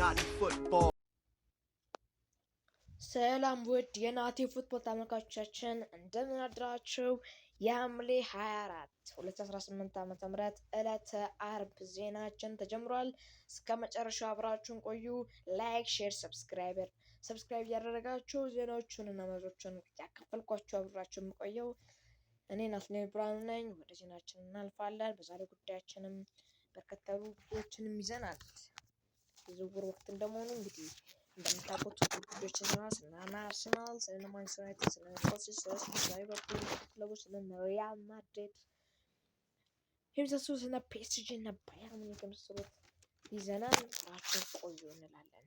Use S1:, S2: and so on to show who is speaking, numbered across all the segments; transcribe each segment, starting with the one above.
S1: Naughty football.
S2: ሰላም ውድ የናቲ ፉትቦል ተመልካቾቻችን እንደምን አድራችሁ? የሐምሌ 24 2018 ዓ.ም ዕለተ አርብ ዜናችን ተጀምሯል። እስከ መጨረሻው አብራችሁን ቆዩ። ላይክ፣ ሼር፣ ሰብስክራይብ ያደረጋችሁ ዜናዎቹን እና መረጃዎቹን ያካፈልኳችሁ አብራችሁ የምቆየው እኔ ናትናኤል ብርሃኑ ነኝ። ወደ ዜናችን እናልፋለን። በዛሬው ጉዳያችንም በርከት ያሉ ጉዳዮችንም ይዘናል። የዝውውር ወቅት እንደመሆኑ እንግዲህ እንደምታውቁት ጉዳዮችን ስለ አርሰናል፣ ስለ ማንቸስተር ዩናይትድ፣ ስለ ቼልሲ፣ ስለ ሊቨርፑል ክለቦች፣ ስለ ሪያል ማድሪድ የመሳሰሉት እና ፒኤስጂ እና ባየር ሙኒክ የመሳሰሉት ይዘናል። አብራችሁን ቆዩ እንላለን።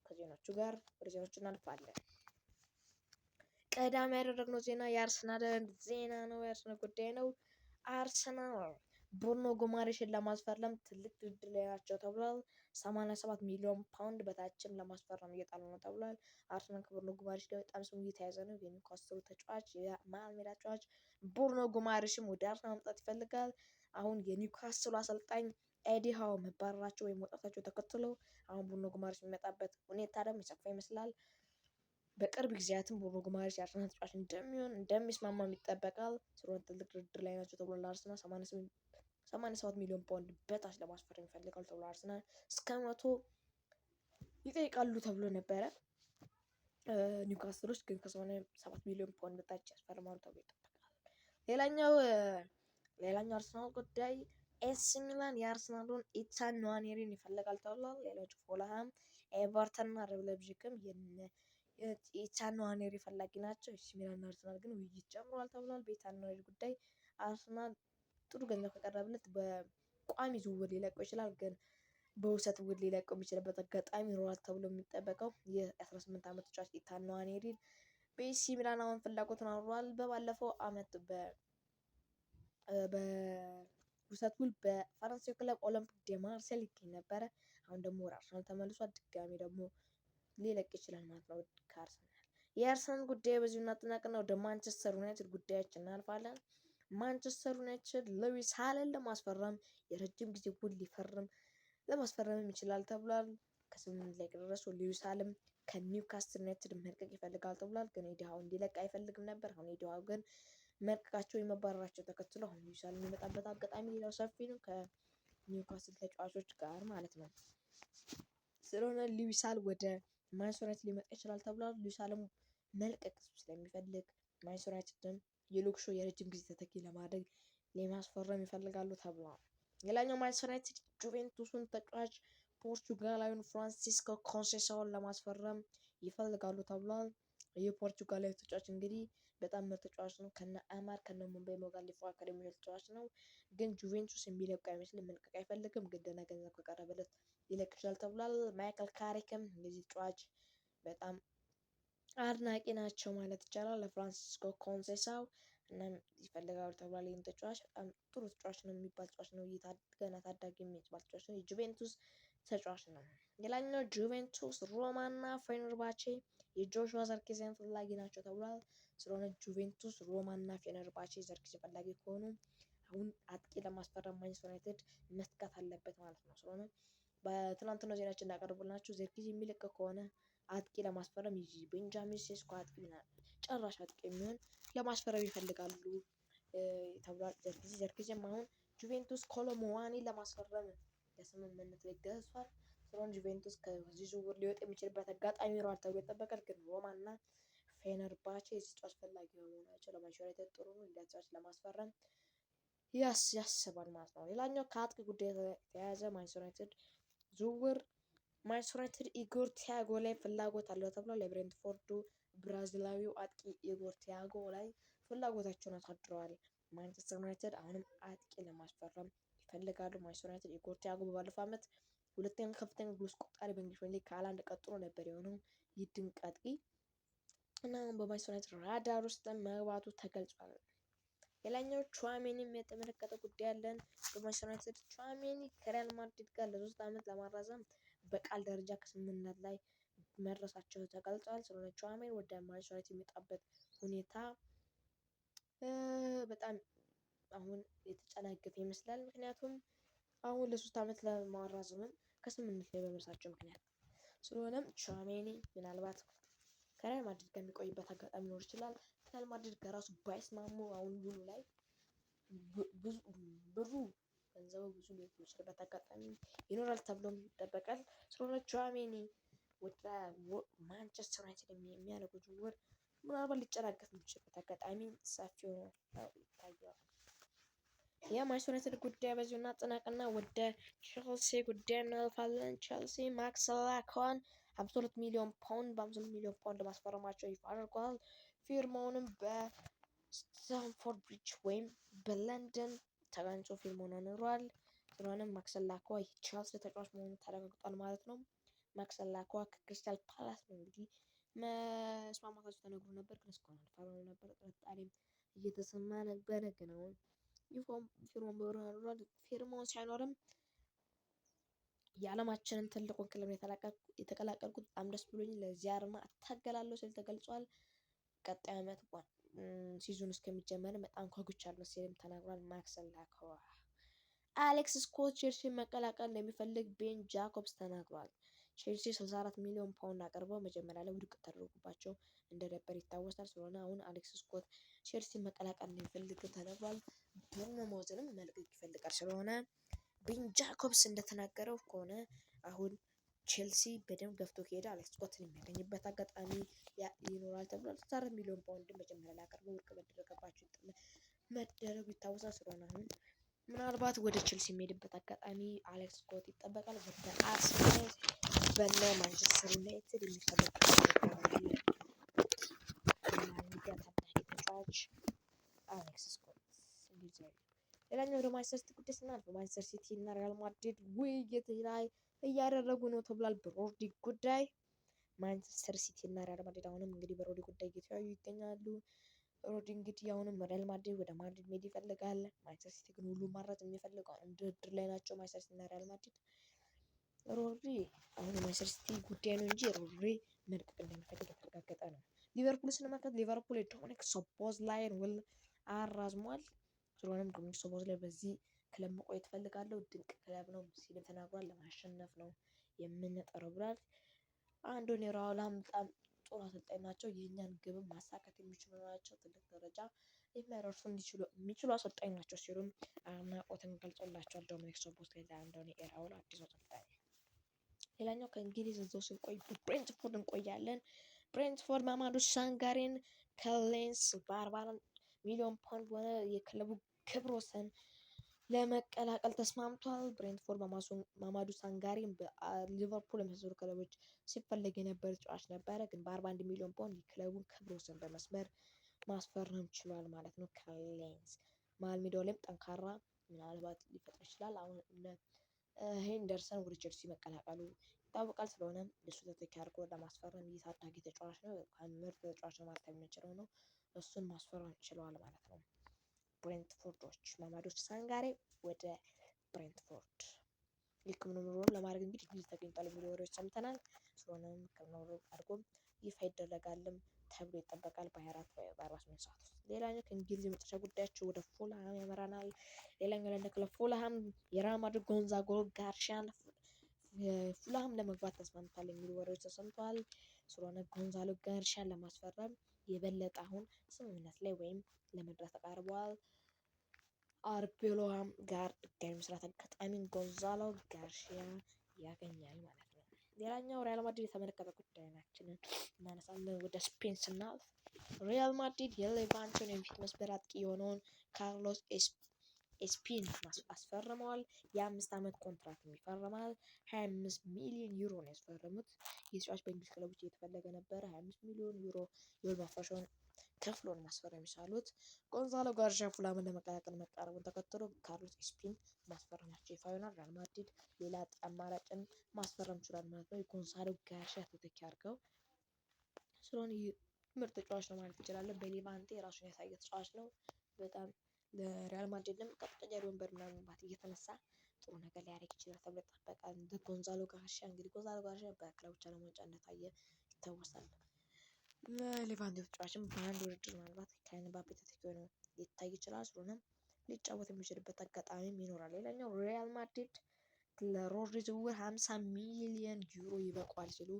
S2: ከዜናዎቹ ጋር ወደ ዜናዎቹ እናልፋለን። ቀዳሚ ያደረግነው ዜና የአርሰናል ዜና ነው። የአርሰናል ጉዳይ ነው። አርሰናል ብሩኖ ጉማሬሽን ለማስፈረም ትልቅ ድርድር ላይ ናቸው ተብሏል። 87 ሚሊዮን ፓውንድ በታችም ለማስፈረም እየጣሉ ነው ተብሏል። አርሰናል ከብሩኖ ጉማሬሽ ጋር በጣም ስሙ እየተያዘ ነው። የኒውካስሉ ተጫዋች የመሃል ሜዳ ተጫዋች ብሩኖ ጉማሬሽም ወደ አርሰናል መምጣት ይፈልጋል። አሁን የኒውካስሉ አሰልጣኝ ኤዲ ሃው መባረራቸው ወይም መውጣታቸው ተከትሎ አሁን ብሩኖ ጉማሬሽ የሚመጣበት ሁኔታ ደግሞ የሰፋ ይመስላል። በቅርብ ጊዜያትም ብሩኖ ጉማሬሽ የአርሰናል ተጫዋች እንደሚስማማ ይጠበቃል። ስለሆነ ትልቅ ድርድር ላይ ናቸው ተብሏል። ለአርሰናል 87 ሚሊዮን ፓውንድ በታች ለማስፈረም ይፈልጋሉ ተብሎ አርሰናል እስከ 100 ይጠይቃሉ ተብሎ ነበረ። ኒውካስሎች ግን ከ87 ሚሊዮን ፓውንድ በታች ያስፈርማሉ ተብሎ ይጠበቃል። ሌላኛው አርሰናል ጉዳይ ኤሲ ሚላን የአርሰናሉን ኢታን ንዋኔሪን ይፈልጋል ተብሏል። ሌሎች ፉልሃም፣ ኤቨርተን እና ሬድ ሌይፕዚግም ኢታን ንዋኔሪ ፈላጊ ናቸው። ኤሲ ሚላን እና አርሰናል ግን ውይይት ጀምሯል ተብሏል። በኢታን ንዋኔሪ ጉዳይ አርሰናል ጥሩ ገንዘብ ከቀረበለት በቋሚ ዝውውር ሊለቀው ይችላል፣ ግን በውሰት ውል ሊለቀው የሚችልበት አጋጣሚ ይኖራል ተብሎ የሚጠበቀው የ18 ዓመት ተጫዋች ኢታን ንዋኔሪ በኤሲ ሚላን አሁን ፍላጎቱን አኑሯል። በባለፈው ዓመት በውሰት ውል በፈረንሳይ ክለብ ኦሎምፒክ ደ ማርሴይ ይገኝ ነበረ። አሁን ደግሞ ወደ አርሰናል ተመልሷል። ድጋሚ ደግሞ ሊለቅ ይችላል ማለት ነው ከአርሰናል። የአርሰናል ጉዳይ በዚሁ እናጠናቅና ወደ ማንቸስተር ዩናይትድ ጉዳዮች እናልፋለን። ማንቸስተር ዩናይትድ ሉዊስ ሃለን ለማስፈረም የረጅም ጊዜ ውል ለማስፈረም ይችላል ተብሏል። ከስምምነት ላይ ደረሱ። ሉዊስ ሃለን ከኒውካስትል ዩናይትድ መልቀቅ ይፈልጋል ተብሏል። ግን ኤዲ ሃው እንዲለቅ አይፈልግም ነበር። አሁን ኤዲ ሃው ግን መልቀቃቸው የመባረራቸው ተከትሎ አሁን ሉዊስ ሃለን የሚመጣበት አጋጣሚ ሌላው ሰፊ ነው፣ ከኒውካስትል ተጫዋቾች ጋር ማለት ነው። ስለሆነ ሉዊስ ሃለን ወደ ማንቸስተር ዩናይትድ ሊመጣ ይችላል ተብሏል። ሉዊስ ሃለን መልቀቅ ስለሚፈልግ ማንቸስተር ዩናይትድን የሉክሾ የረጅም ጊዜ ተተኪ ለማድረግ ለማስፈረም ይፈልጋሉ ተብሏል። ሌላኛው ማንቸስተር ዩናይትድ ጁቬንቱስን ተጫዋች ፖርቹጋላዊውን ፍራንሲስኮ ኮንሴሳውን ለማስፈረም ይፈልጋሉ ተብሏል። ይህ ፖርቹጋላዊ ተጫዋች እንግዲህ በጣም ምርጥ ተጫዋች ነው። ከነ አማር ከነ ሙምቤሞ ጋር ሊፎካከር የሚችል ተጫዋች ነው። ግን ጁቬንቱስ የሚለቁ አይመስልም፣ መልቀቅ አይፈልግም። ግን ደህና ገንዘብ ከቀረበለት ሊለቅ ይችላል ተብሏል። ማይክል ካሪክም እንደዚህ ተጫዋች በጣም አድናቂ ናቸው ማለት ይቻላል ለፍራንሲስኮ ኮንሴሳው እና ይፈልጋሉ ተብሏል። ይህን ተጫዋች በጣም ጥሩ ተጫዋች ነው የሚባል ተጫዋች ነው። ገና ታዳጊ የሚባል ተጫዋች ነው። የጁቬንቱስ ተጫዋች ነው። ሌላኛው ጁቬንቱስ፣ ሮማ እና ፌነርባቼ የጆሹዋ ዘርክዜን ፈላጊ ናቸው ተብሏል። ስለሆነ ጁቬንቱስ፣ ሮማ እና ፌነርባቼ ዘርክዜ ፈላጊ ከሆኑ አሁን አጥቂ ለማስፈረም ማንቸስተር ዩናይትድ መትጋት አለበት ማለት ነው። ስለሆነ በትናንትናው ዜናችን እንዳቀርቡላችሁ ዘርክዜ የሚለቅ ከሆነ አጥቂ ለማስፈረም ቤንጃሚን ሴስኮ አጥቂ ጨራሽ አጥቂ የሚሆን ለማስፈረም ይፈልጋሉ ተብሏል። ዘርክዜም አሁን ጁቬንቱስ ኮሎሙዋኒ ለማስፈረም ለስምምነት ላይ ደርሷል። ስለሆነ ጁቬንቱስ ከዚህ ዝውውር ሊወጣ የሚችልበት አጋጣሚ ይኖራል ተብሎ ይጠበቃል። ግን ሮማ እና ፌነርባቼ የዚህ ተጫዋች ፈላጊ በመሆናቸው ለማንቸስተር ዩናይትድ ጥሩ ነው። እንዲህ ተጫዋች ለማስፈረም ያስባል ማለት ነው። ሌላኛው ከአጥቂ ጉዳይ የተያያዘ ማንቸስተር ዩናይትድ ዝውውር ማንቸስተር ዩናይትድ ኢጎር ቲያጎ ላይ ፍላጎት አለው ተብሏል። የብሬንትፎርዱ ብራዚላዊው አጥቂ ኢጎር ቲያጎ ላይ ፍላጎታቸውን አሳድረዋል። ማንቸስተር ዩናይትድ አሁንም አጥቂ ለማስፈረም ይፈልጋሉ። ማንቸስተር ዩናይትድ ኢጎር ቲያጎ በባለፈው ዓመት ሁለተኛ ከፍተኛ ጎል አስቆጣሪ በእንግሊዝ ፕሪሚየር ሊግ ከሃላንድ ቀጥሎ ነበር የሆነው ይህ ድንቅ አጥቂ እና አሁን በማንቸስተር ዩናይትድ ራዳር ውስጥ መግባቱ ተገልጿል። ሌላኛው ቹዋሜኒም የተመለከተ ጉዳይ አለን። በማንቸስተር ዩናይትድ ቹዋሜኒ ከሪያል ማድሪድ ጋር ለ3 ዓመት ለማራዘም በቃል ደረጃ ከስምምነት ላይ መድረሳቸው ተገልጿል። ስለሆነ ቹዋሜኒ ወደ ማንቸስተር ዩናይትድ የሚመጣበት ሁኔታ በጣም አሁን የተጨናገፈ ይመስላል። ምክንያቱም አሁን ለ3 ዓመት ለማራዘም ከስምምነት ላይ በመድረሳቸው ምክንያት ስለሆነም ቹዋሜኒ ምናልባት ከሪያል ማድሪድ ጋር የሚቆይበት አጋጣሚ ሊኖር ይችላል። ሪያል ማድሪድ ከራሱ ባይስማሙ አሁን ውሉ ላይ ብሩ ገንዘቡ ብዙ ሊሆን የሚችልበት አጋጣሚ ይኖራል ተብሎም ይጠበቃል። ስለሆነ ቹዋሜኒ ወደ ማንቸስተር ዩናይትድ የሚያደርጉት ዝውውር ምናልባት ሊጨናገፍ የሚችልበት አጋጣሚ ሰፊ ሆኖ ይታያል። የማንቸስተር ዩናይትድ ጉዳይ በዚሁ እናጠናቅና ወደ ቼልሲ ጉዳይ እናልፋለን። ቼልሲ ማክስ ላካን 52 ሚሊዮን ፓውንድ በ52 ሚሊዮን ፓውንድ ማስፈረማቸው ይፋ አድርገዋል። ፊርማውንም በስታንፎርድ ብሪጅ ወይም በለንደን ተገኝቶ ፊርማውን አኑሯል። ስለሆነም ማክስ ላካ የቼልሲ ተጫዋች መሆኑ ተረጋግጧል ማለት ነው። ማክስ ላካ ከክሪስታል ፓላስ ነው እንግዲህ መስማማታቸው ተነግሮ ነበር፣ ግን እስካሁን አልፈረሙም ነበር። ጥርጣሬም እየተሰማ ነበረ፣ ግን አሁን ፊርማውን ሲያኖርም የዓለማችንን ትልቁን ክለብ የተቀላቀልኩት በጣም ደስ ብሎኝ ለዚህ አርማ እታገላለሁ ሲል ተገልጿል። ቀጣይ ዓመት ሲዙን እስከሚጀመር በጣም ጓጉቻለሁ ሲልም ተናግሯል። ማክስ ላካ አሌክስ ስኮት ቼልሲ መቀላቀል እንደሚፈልግ ቤን ጃኮብስ ተናግሯል። ቼልሲ 64 ሚሊዮን ፓውንድ አቅርበው መጀመሪያ ላይ ውድቅ ተደርጎባቸው እንደነበር ይታወሳል። ስለሆነ አሁን አሌክስ ስኮት ቼልሲ መቀላቀል እንደሚፈልግ ተነግሯል። ቦርንማውዝንም መልቀቅ ይፈልጋል። ስለሆነ ቤን ጃኮብስ እንደተናገረው ከሆነ አሁን ቼልሲ በደንብ ገፍቶ ከሄደ አሌክስ ስኮትን የሚያገኝበት አጋጣሚ ይኖራል ተብሏል። 64 ሚሊዮን ፓውንድ መጀመሪያ ላይ አቅርበው ውድቅ መደረጉ ይታወሳል። ስለሆነ አሁን ምናልባት ወደ ቼልሲ የሚሄድበት አጋጣሚ አሌክስ ስኮት ይጠበቃል። ወደ አርሰናል በነ ማንቸስተር ዩናይትድ የሚፈልግ ተጫዋች አሌክስ ስኮት እንግሊዛዊ። ሌላኛው ወደ ማንቸስተር ሲቲ ጉዳይ ስናልፍ ማንቸስተር ሲቲ እና ሪያል ማድሪድ ውይይት ላይ እያደረጉ ነው ተብሏል። በሮድሪ ጉዳይ ማንቸስተር ሲቲ እና ሪያል ማድሪድ አሁንም እንግዲህ በሮድሪ ጉዳይ እየተወያዩ ይገኛሉ። ሮድሪ እንግዲህ አሁንም ሪያል ማድሪድ ወደ ማድሪድ መሄድ ይፈልጋል። ማንቸስተር ሲቲ ግን ሁሉ ማድረግ የሚፈልገው ድርድር ላይ ናቸው። ማንቸስተር ሲቲ እና ሪያል ማድሪድ ሮድሪ አሁን ማንቸስተር ሲቲ ጉዳይ ነው እንጂ ሮድሪ መልቀቅ እንደሚፈልግ የተረጋገጠ ነው። ሊቨርፑል ስንመለከት ሊቨርፑል የዶሚኒክ ሶቦስላይን ውል አራዝሟል። ስለሆነም ዶሚኒክ ሶቦስላይ በዚህ ክለብ መቆየት እፈልጋለሁ፣ ድንቅ ክለብ ነው ሲል ተናግሯል። ለማሸነፍ ነው የምንጠረው ብሏል። አንዶኒ ራውላም በጣም ጥሩ አሰልጣኝ ናቸው፣ የእኛን ግብ ማሳካት የሚችሉ ናቸው፣ ትልቅ ደረጃ የሚያደርሱ የሚችሉ አሰልጣኝ ናቸው ሲሉም አድናቆትን ገልጾላቸዋል። ዶሚኒክ ሶቦስላይ ለአንዶኒ ራውላ አዲስ አሰልጣኝ። ሌላኛው ከእንግሊዝ እዛው ስንቆይ ብሬንትፎርድ እንቆያለን። ብሬንትፎርድ ማማዱ ሳንጋሬን ከሌንስ በ40 ሚሊዮን ፓውንድ በሆነ የክለቡ ክብረ ወሰን ለመቀላቀል ተስማምቷል። ብሬንትፎርድ ማማዱ ሳንጋሬን በሊቨርፑል የመሳሰሉ ክለቦች ሲፈለግ የነበረ ተጫዋች ነበረ፣ ግን በ41 ሚሊዮን ፓውንድ የክለቡን ክብረ ወሰን በመስመር ማስፈረም ችሏል ማለት ነው። ከሌንስ መሀል ሜዳው ላይም ጠንካራ ምናልባት ሊፈጥር ይችላል። አሁን ሄንደርሰን ወደ ቼልሲ መቀላቀሉ ይታወቃል። ስለሆነ እሱ ተተኪ አድርጎ ለማስፈረም ታዳጊ ተጫዋች ነው፣ ምርጥ ተጫዋች ነው ማለት የምንችለው ነው። እሱን ማስፈረም ችለዋል ማለት ነው። ብሬንትፎርዶች ማማዱ ሳንጋሬ ወደ ብሬንትፎርድ የሕክምና ምርመራ ለማድረግ እንግዲህ ጊዜ ተገኝቷል የሚሉ ወሬዎች ሰምተናል። ስለሆነም ሕክምና አድርጎም ይፋ ይደረጋልም ተብሎ ይጠበቃል በ48 ሰዓት ውስጥ። ሌላኛው ከእንግሊዝ የመጨረሻ ጉዳያቸው ወደ ፉልሃም ያመራናል። ሌላኛው ለነክለ ፉልሃም የሪያል ማድሪድ ጎንዛሎ ጋርሺያን ፉልሃም ለመግባት ተስማምቷል የሚሉ ወሬዎች ተሰምተዋል። ስለሆነ ጎንዛሎ ጋርሺያን ለማስፈረም የበለጠ አሁን ስምምነት ላይ ወይም ለመድረስ ተቃርበዋል። አርቤሎሃም ጋር ድጋሚ መስራት አጋጣሚን ጎንዛሎ ጋርሺያ ያገኛል ማለት ነው። ሌላኛው ሪያል ማድሪድ የተመለከተ ጉዳያችንን እናነሳለን። ወደ ስፔን ስናልፍ ሪያል ማድሪድ የሌቫንቴን የፊት መስመር አጥቂ የሆነውን ካርሎስ ኤስፒን አስፈርመዋል። የ5 ዓመት ኮንትራት ይፈርማል። 25 ሚሊዮን ዩሮ ነው ያስፈረሙት። የተጫዋች በእንግሊዝ ክለቦች እየተፈለገ ነበረ። 25 ሚሊዮን ዩሮ የውል ማፍረሻውን ከፍሎን ማስፈረም የቻሉት። ጎንዛሎ ጋርሺያ ፉልሃምን ለመቀላቀል መቃረቡን ተከትሎ ካርሎስ ኤስፒን ማስፈረማቸው ይፋ ይሆናል። ሪያል ማድሪድ ሌላ አማራጭን ማስፈረም ችሏል ማለት ነው። የጎንዛሎ ጋርሺያ ተተኪ አድርገው ስለሆነ ምርጥ ተጫዋች ነው ማለት እንችላለን። በሌቫንቴ ራሱን ያሳየ ተጫዋች ነው። በጣም ለሪያል ማድሪድም ቀጥተኛ ወንበር ምናልባት እየተነሳ ጥሩ ነገር ሊያደርግ ይችላል ተብሎ ይጠበቃል። እንደ ጎንዛሎ ጋርሺያ እንግዲህ ጎንዛሎ ጋርሺያ በክለቦች ዓለም ዋንጫ እንደታየ ይታወሳል። ለሌቫንቴ ተጫዋችም በአንድ ውድድር ምናልባት ከኤምባፔ ተተኪ ሆኖ ሊታይ ይችላል። ስለሆነም ሊጫወት የሚችልበት አጋጣሚም ይኖራል። ሌላኛው ሪያል ማድሪድ ለሮድሪ ዝውውር 50 ሚሊዮን ዩሮ ይበቋል ሲሉ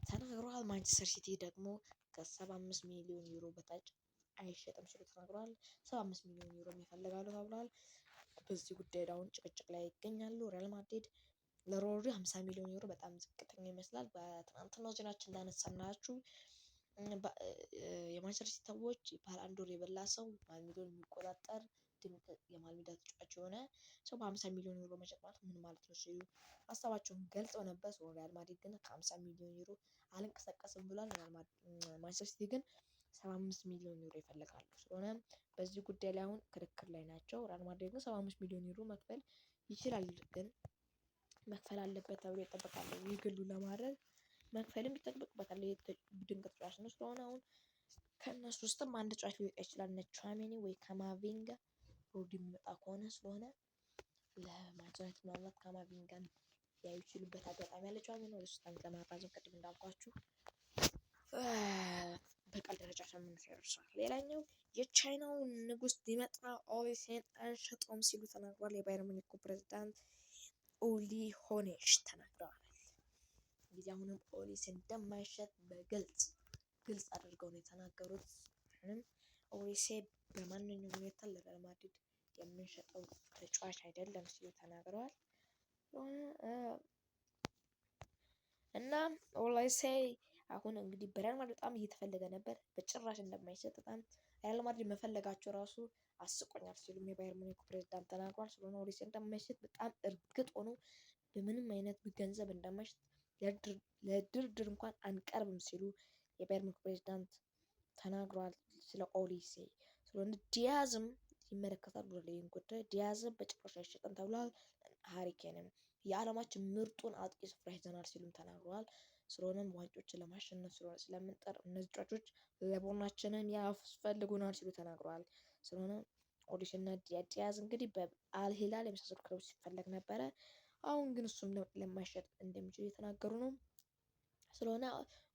S2: ተናግረዋል። ማንቸስተር ሲቲ ደግሞ ከ75 ሚሊዮን ዩሮ በታች አይሸጥም ሲሉ ተናግረዋል። 75 ሚሊዮን ዩሮ ይፈልጋሉ ተብሏል። በዚህ ጉዳይ አሁን ጭቅጭቅ ላይ ይገኛሉ። ሪያል ማድሪድ ለሮድሪ 50 ሚሊዮን ዩሮ በጣም ዝቅተኛ ይመስላል። በትናንትናው ዜናችን እንዳነሳናችሁ የማንቸስተር ሲቲ ሰዎች ባላንድ ዶር የበላ ሰው ማልሜዳውን የሚቆጣጠር ድንቅ የማልሜዳ ተጫዋች የሆነ ሰው በ50 ሚሊዮን ዩሮ መሸጥ ማለት ምን ማለት ነው ሲሉ ሀሳባቸውን ገልጸው ነበር። ሪያል ማድሪድ ግን ከ50 ሚሊዮን ዩሮ አልንቀሳቀስም ብሏል። ማንቸስተር ሲቲ ግን 75 ሚሊዮን ዩሮ ይፈልጋሉ። ስለሆነ በዚህ ጉዳይ ላይ አሁን ክርክር ላይ ናቸው። ሪያል ማድሪድ ግን 75 ሚሊዮን ዩሮ መክፈል ይችላል፣ ግን መክፈል አለበት ተብሎ ይጠበቃል። የግሉ ለማድረግ መክፈልም ይጠበቅበታል። ድንቅ ተጫዋች ነው። ስለሆነ አሁን ከእነሱ ውስጥም አንድ ተጫዋች ሊወጣ ይችላል። እነ ቹዋሜኒ ወይ ካማቪንጋ ሮድሪ የሚመጣ ከሆነ ስለሆነ ለማንቸስተር ምናልባት ካማቪንጋን ሊያዩ ይችሉበት አጋጣሚ አለ። ቹዋሜኒ ወደ 3 ዓመት ለማራዘም ቅድም እንዳልኳችሁ በቃል ደረጃ ስምምነት ያደርሳል። ሌላኛው የቻይናው ንጉስ ሊመጣ ኦሊሴን አንሸጠውም ሲሉ ተናግሯል። የባየር ሙኒኩ ፕሬዝዳንት ኡሊ ሆኔሽ ተናግረዋል። እንግዲህ አሁንም ኦሊሴ እንደማይሸጥ በግልጽ አድርገው ነው የተናገሩት። አሁንም ኦሊሴ በማንኛውም ሁኔታ ለሪያል ማድሪድ የምንሸጠው ተጫዋች አይደለም ሲሉ ተናግረዋል። እና ኦሊሴ አሁን እንግዲህ በሪያል ማድሪድ በጣም እየተፈለገ ነበር፣ በጭራሽ እንደማይሸጥ በጣም ሪያል ማድሪድ መፈለጋቸው ራሱ አስቆኛል ሲሉም የባየር ሙኒክ ፕሬዝዳንት ተናግሯል። ስለሆነ ኦሊሴ እንደማይሸጥ በጣም እርግጥ ሆኖ በምንም አይነት ገንዘብ እንደማይሸጥ ለድርድር እንኳን አንቀርብም ሲሉ የባየር ሙኒክ ፕሬዝዳንት ተናግሯል። ስለ ኦሊሴ ስለሆነ ዲያዝም ይመለከታል ብሎ ይህን ጉዳይ ዲያዝም በጭራሽ አይሸጥም ተብሏል። ሃሪኬንም የዓለማችን ምርጡን አጥቂ ስፍራ ይዘናል ሲሉም ተናግረዋል። ስለሆነም ዋንጫዎችን ለማሸነፍ ስለምንጠር እነዚህ ተጫዋቾች ለቡድናችንን ያስፈልጉናል ሲሉ ተናግረዋል። ስለሆነ ኦሊሴ እና ዲያዝ እንግዲህ በአልሂላል የመሳሰሉ ክለቦች ሲፈለግ ነበረ። አሁን ግን እሱም ለማይሸጥ እንደሚችል የተናገሩ ነው። ስለሆነ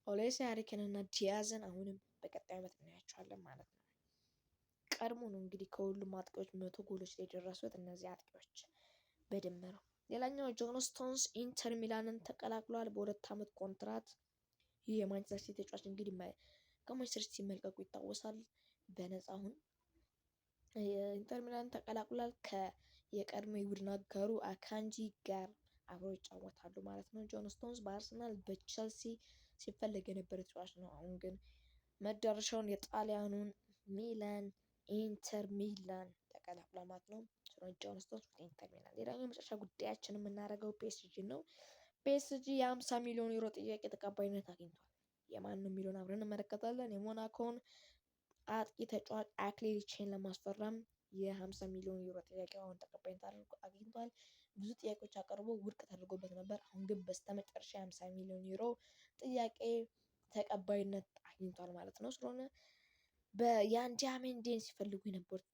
S2: ኦሊሴ፣ ሃሪኬን እና ዲያዝን አሁንም በቀጣይ ዓመት እናያቸዋለን ማለት ነው። ቀድሞ ነው እንግዲህ ከሁሉም አጥቂዎች 100 ጎሎች ላይ የደረሱት እነዚህ አጥቂዎች በድምሩ። ሌላኛው ጆን ስቶንስ ኢንተር ሚላንን ተቀላቅሏል በ2 ዓመት ኮንትራት። ይህ የማንቸስተር ሲቲ ተጫዋች እንግዲህ ከማንቸስተር ሲቲ መልቀቁ ይታወሳል። በነፃ አሁን ኢንተር ሚላንን ተቀላቅሏል። የቀድሞ የቡድን አጋሩ አካንጂ ጋር አብረው ይጫወታሉ ማለት ነው። ጆን ስቶንስ በአርሰናል በቼልሲ ሲፈለግ የነበረ ተጫዋች ነው። አሁን ግን መዳረሻውን የጣሊያኑን ሚላን ኢንተር ሚላን ተቀላቅሏል ማለት ነው። ጆን ስቶንስ ኢንተር ሚላን። ሌላኛው የመጨረሻ ጉዳያችን የምናደርገው ፒኤስጂ ነው። ፒኤስጂ የ50 ሚሊዮን ዩሮ ጥያቄ ተቀባይነት አግኝቷል። የማን ነው የሚለውን አብረን እንመለከታለን። የሞናኮን አጥቂ ተጫዋች አክሊሊችን ለማስፈረም የ50 ሚሊዮን ዩሮ ጥያቄ አሁን ተቀባይነት አግኝቷል። ብዙ ጥያቄዎች አቀርቦ ውድቅ ተደርጎበት ነበር። አሁን ግን በስተመጨረሻ 50 ሚሊዮን ዩሮ ጥያቄ ተቀባይነት አግኝቷል ማለት ነው። ስለሆነ በያንዲያሜንዴን ሲፈልጉ የነበሩት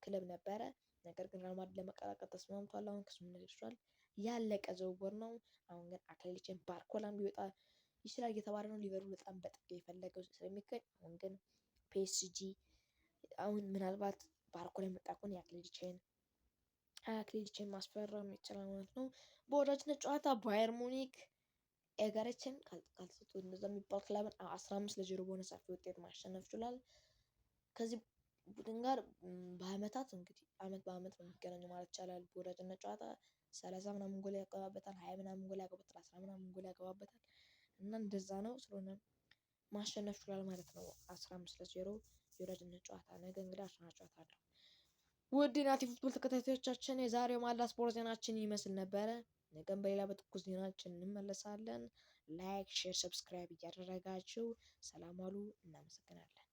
S2: ክለብ ነበረ። ነገር ግን ሪያል ማድሪድ ለመቀላቀል ተስማምቷል። አሁን ከስምምነት ደርሷል። ያለቀ ዝውውር ነው። አሁን ግን አክሊሊችን ባርኮላም ሊወጣ ይችላል እየተባለ ነው። ሊቨርፑል በጣም በጥቂት የፈለገው ስለሚገኝ አሁን ግን ፒኤስጂ አሁን ምናልባት ባርኮላ የመጣ ከሆነ አክሊሊችን ማስፈረም ይችላል ማለት ነው። በወዳጅነት ጨዋታ ባየር ሙኒክ ኤጋሬችን ካልተሰጡ እንደዛ የሚባል ክለብን 15-0 በሆነ ሰፊ ውጤት ማሸነፍ ችሏል። ከዚህ ቡድን ጋር በአመታት እንግዲህ አመት በአመት ነው የሚገናኘው ማለት ይቻላል። በወዳጅነት ጨዋታ 30 ምናምን ጎል ያገባበታል፣ 20 ምናምን ጎል ያገባበታል፣ 10 ምናምን ጎል ያገባበታል እና እንደዛ ነው። ስለሆነ ማሸነፍ ችሏል ማለት ነው። 15-0 የወዳጅነት ጨዋታ። ነገ እንግዲህ አርሰናል ጨዋታ አለው። ውድ ናቲ ፉትቦል ተከታታዮቻችን የዛሬው ማለዳ ስፖርት ዜናችን ይመስል ነበረ። ነገም በሌላ በትኩስ ዜናችን እንመለሳለን። ላይክ፣ ሼር፣ ሰብስክራይብ እያደረጋችሁ ሰላም ዋሉ። እናመሰግናለን።